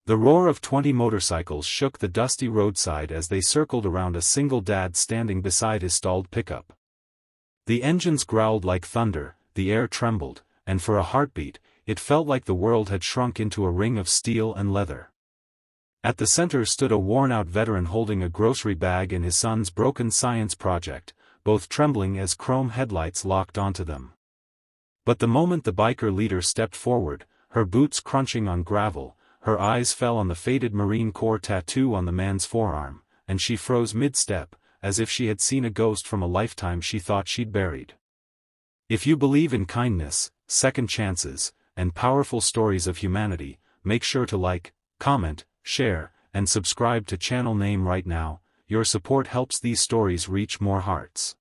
The roar of 20 motorcycles shook the dusty roadside as they circled around a single dad standing beside his stalled pickup. The engines growled like thunder, the air trembled, and for a heartbeat, it felt like the world had shrunk into a ring of steel and leather. At the center stood a worn-out veteran holding a grocery bag and his son's broken science project, both trembling as chrome headlights locked onto them. But the moment the biker leader stepped forward, her boots crunching on gravel, her eyes fell on the faded Marine Corps tattoo on the man's forearm, and she froze mid-step, as if she had seen a ghost from a lifetime she thought she'd buried. If you believe in kindness, second chances, and powerful stories of humanity, make sure to like, comment, share, and subscribe to channel name right now. Your support helps these stories reach more hearts.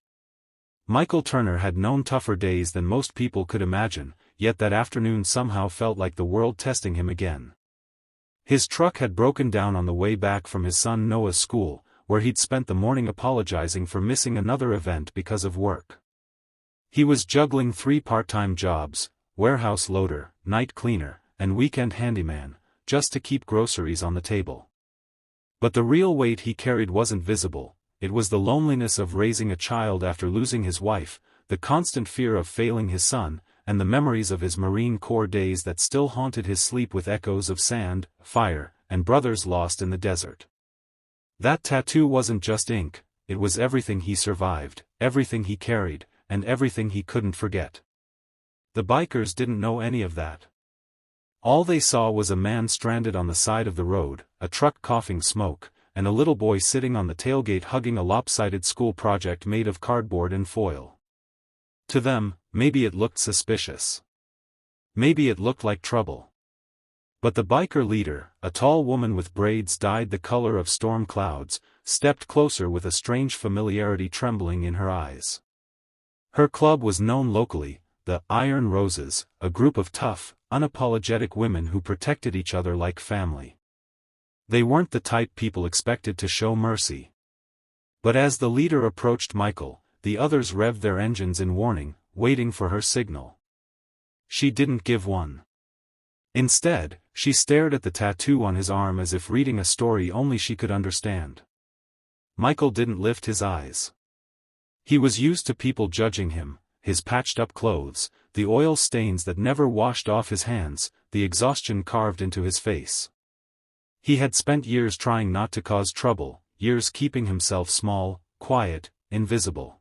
Michael Turner had known tougher days than most people could imagine, yet that afternoon somehow felt like the world testing him again. His truck had broken down on the way back from his son Noah's school, where he'd spent the morning apologizing for missing another event because of work. He was juggling 3 part-time jobs, warehouse loader, night cleaner, and weekend handyman, just to keep groceries on the table. But the real weight he carried wasn't visible. It was the loneliness of raising a child after losing his wife, the constant fear of failing his son, and the memories of his Marine Corps days that still haunted his sleep with echoes of sand, fire, and brothers lost in the desert. That tattoo wasn't just ink, it was everything he survived, everything he carried, and everything he couldn't forget. The bikers didn't know any of that. All they saw was a man stranded on the side of the road, a truck coughing smoke, and a little boy sitting on the tailgate hugging a lopsided school project made of cardboard and foil. To them, maybe it looked suspicious. Maybe it looked like trouble. But the biker leader, a tall woman with braids dyed the color of storm clouds, stepped closer with a strange familiarity trembling in her eyes. Her club was known locally, the Iron Roses, a group of tough, unapologetic women who protected each other like family. They weren't the type people expected to show mercy. But as the leader approached Michael, the others revved their engines in warning, waiting for her signal. She didn't give one. Instead, she stared at the tattoo on his arm as if reading a story only she could understand. Michael didn't lift his eyes. He was used to people judging him, his patched-up clothes, the oil stains that never washed off his hands, the exhaustion carved into his face. He had spent years trying not to cause trouble, years keeping himself small, quiet, invisible.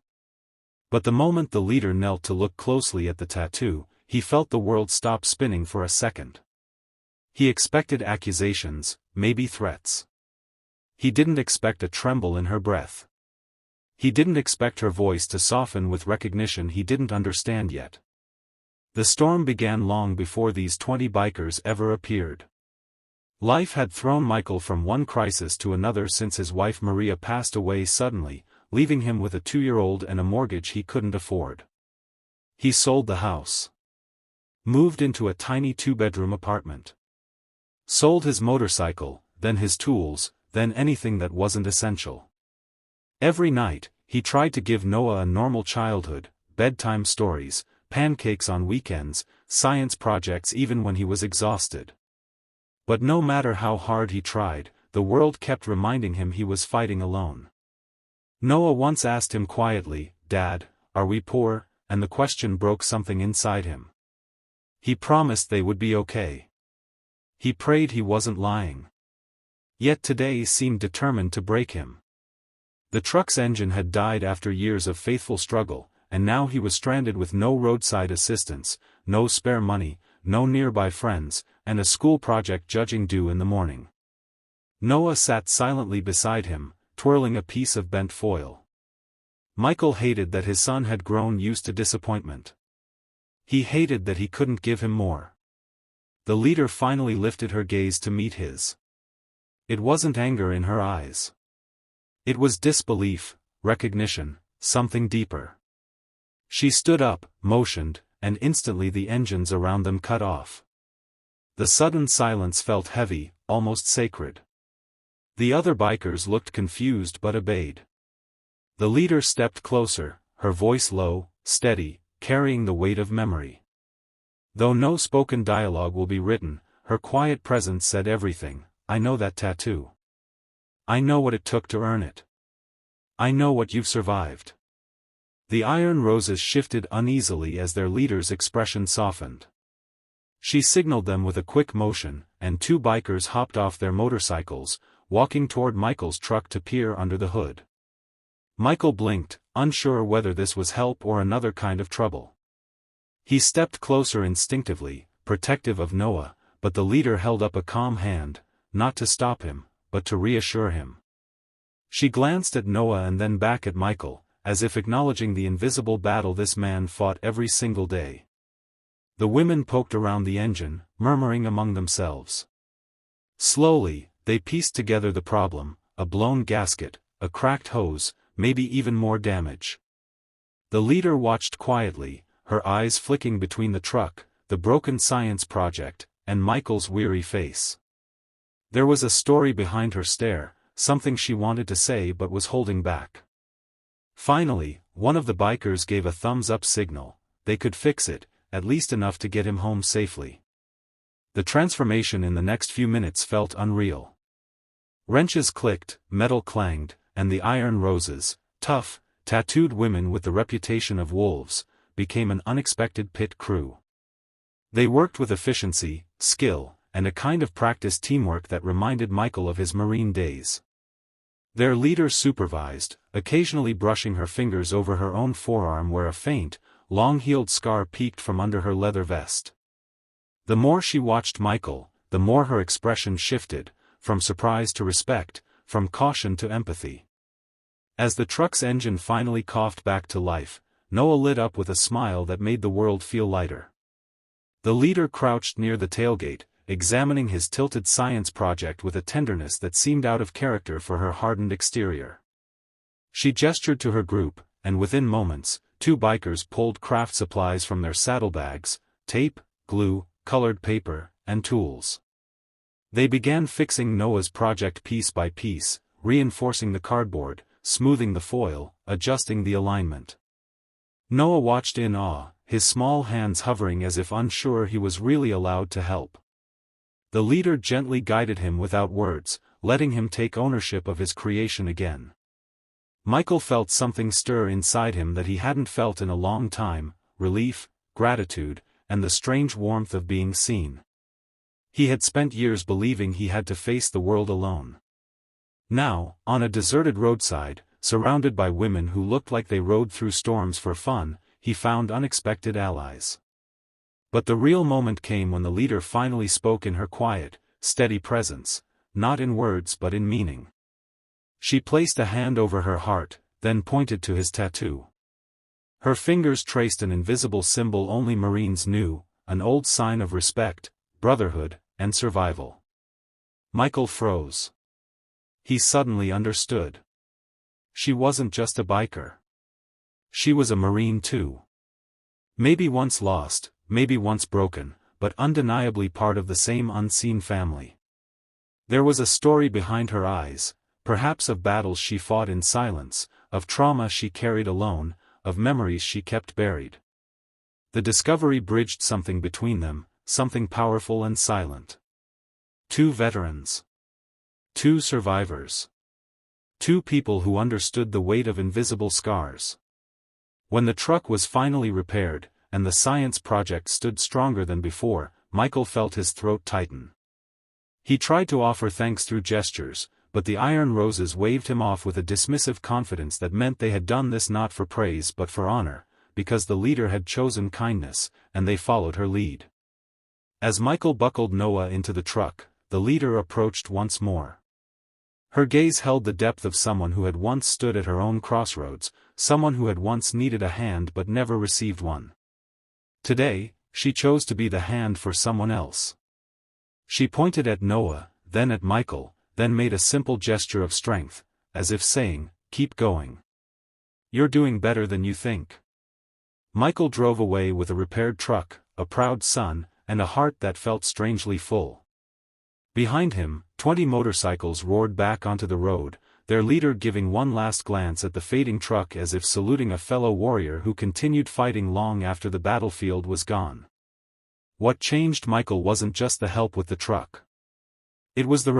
But the moment the leader knelt to look closely at the tattoo, he felt the world stop spinning for a second. He expected accusations, maybe threats. He didn't expect a tremble in her breath. He didn't expect her voice to soften with recognition he didn't understand yet. The storm began long before these 20 bikers ever appeared. Life had thrown Michael from one crisis to another since his wife Maria passed away suddenly, leaving him with a 2-year-old and a mortgage he couldn't afford. He sold the house. Moved into a tiny 2-bedroom apartment. Sold his motorcycle, then his tools, then anything that wasn't essential. Every night, he tried to give Noah a normal childhood, bedtime stories, pancakes on weekends, science projects even when he was exhausted. But no matter how hard he tried, the world kept reminding him he was fighting alone. Noah once asked him quietly, "Dad, are we poor?" and the question broke something inside him. He promised they would be okay. He prayed he wasn't lying. Yet today seemed determined to break him. The truck's engine had died after years of faithful struggle, and now he was stranded with no roadside assistance, no spare money, no nearby friends, and a school project judging due in the morning. Noah sat silently beside him, twirling a piece of bent foil. Michael hated that his son had grown used to disappointment. He hated that he couldn't give him more. The leader finally lifted her gaze to meet his. It wasn't anger in her eyes. It was disbelief, recognition, something deeper. She stood up, motioned, and instantly the engines around them cut off. The sudden silence felt heavy, almost sacred. The other bikers looked confused but obeyed. The leader stepped closer, her voice low, steady, carrying the weight of memory. Though no spoken dialogue will be written, her quiet presence said everything. I know that tattoo. I know what it took to earn it. I know what you've survived." The Iron Roses shifted uneasily as their leader's expression softened. She signaled them with a quick motion, and two bikers hopped off their motorcycles, walking toward Michael's truck to peer under the hood. Michael blinked, unsure whether this was help or another kind of trouble. He stepped closer instinctively, protective of Noah, but the leader held up a calm hand, not to stop him, but to reassure him. She glanced at Noah and then back at Michael, as if acknowledging the invisible battle this man fought every single day. The women poked around the engine, murmuring among themselves. Slowly, they pieced together the problem: a blown gasket, a cracked hose, maybe even more damage. The leader watched quietly, her eyes flicking between the truck, the broken science project, and Michael's weary face. There was a story behind her stare, something she wanted to say but was holding back. Finally, one of the bikers gave a thumbs-up signal. They could fix it, at least enough to get him home safely. The transformation in the next few minutes felt unreal. Wrenches clicked, metal clanged, and the Iron Roses, tough, tattooed women with the reputation of wolves, became an unexpected pit crew. They worked with efficiency, skill, and a kind of practiced teamwork that reminded Michael of his Marine days. Their leader supervised, occasionally brushing her fingers over her own forearm where a faint, long-healed scar peeked from under her leather vest. The more she watched Michael, the more her expression shifted, from surprise to respect, from caution to empathy. As the truck's engine finally coughed back to life, Noah lit up with a smile that made the world feel lighter. The leader crouched near the tailgate, examining his tilted science project with a tenderness that seemed out of character for her hardened exterior. She gestured to her group, and within moments, two bikers pulled craft supplies from their saddlebags: tape, glue, colored paper, and tools. They began fixing Noah's project piece by piece, reinforcing the cardboard, smoothing the foil, adjusting the alignment. Noah watched in awe, his small hands hovering as if unsure he was really allowed to help. The leader gently guided him without words, letting him take ownership of his creation again. Michael felt something stir inside him that he hadn't felt in a long time: relief, gratitude, and the strange warmth of being seen. He had spent years believing he had to face the world alone. Now, on a deserted roadside, surrounded by women who looked like they rode through storms for fun, he found unexpected allies. But the real moment came when the leader finally spoke in her quiet, steady presence, not in words but in meaning. She placed a hand over her heart, then pointed to his tattoo. Her fingers traced an invisible symbol only Marines knew, an old sign of respect, brotherhood, and survival. Michael froze. He suddenly understood. She wasn't just a biker. She was a Marine too. Maybe once lost, maybe once broken, but undeniably part of the same unseen family. There was a story behind her eyes, perhaps of battles she fought in silence, of trauma she carried alone, of memories she kept buried. The discovery bridged something between them, something powerful and silent. Two veterans. Two survivors. Two people who understood the weight of invisible scars. When the truck was finally repaired, and the science project stood stronger than before, Michael felt his throat tighten. He tried to offer thanks through gestures, but the Iron Roses waved him off with a dismissive confidence that meant they had done this not for praise but for honor, because the leader had chosen kindness, and they followed her lead. As Michael buckled Noah into the truck, the leader approached once more. Her gaze held the depth of someone who had once stood at her own crossroads, someone who had once needed a hand but never received one. Today, she chose to be the hand for someone else. She pointed at Noah, then at Michael, then made a simple gesture of strength, as if saying, "Keep going. You're doing better than you think." Michael drove away with a repaired truck, a proud son, and a heart that felt strangely full. Behind him, 20 motorcycles roared back onto the road, their leader giving one last glance at the fading truck as if saluting a fellow warrior who continued fighting long after the battlefield was gone. What changed Michael wasn't just the help with the truck. It was the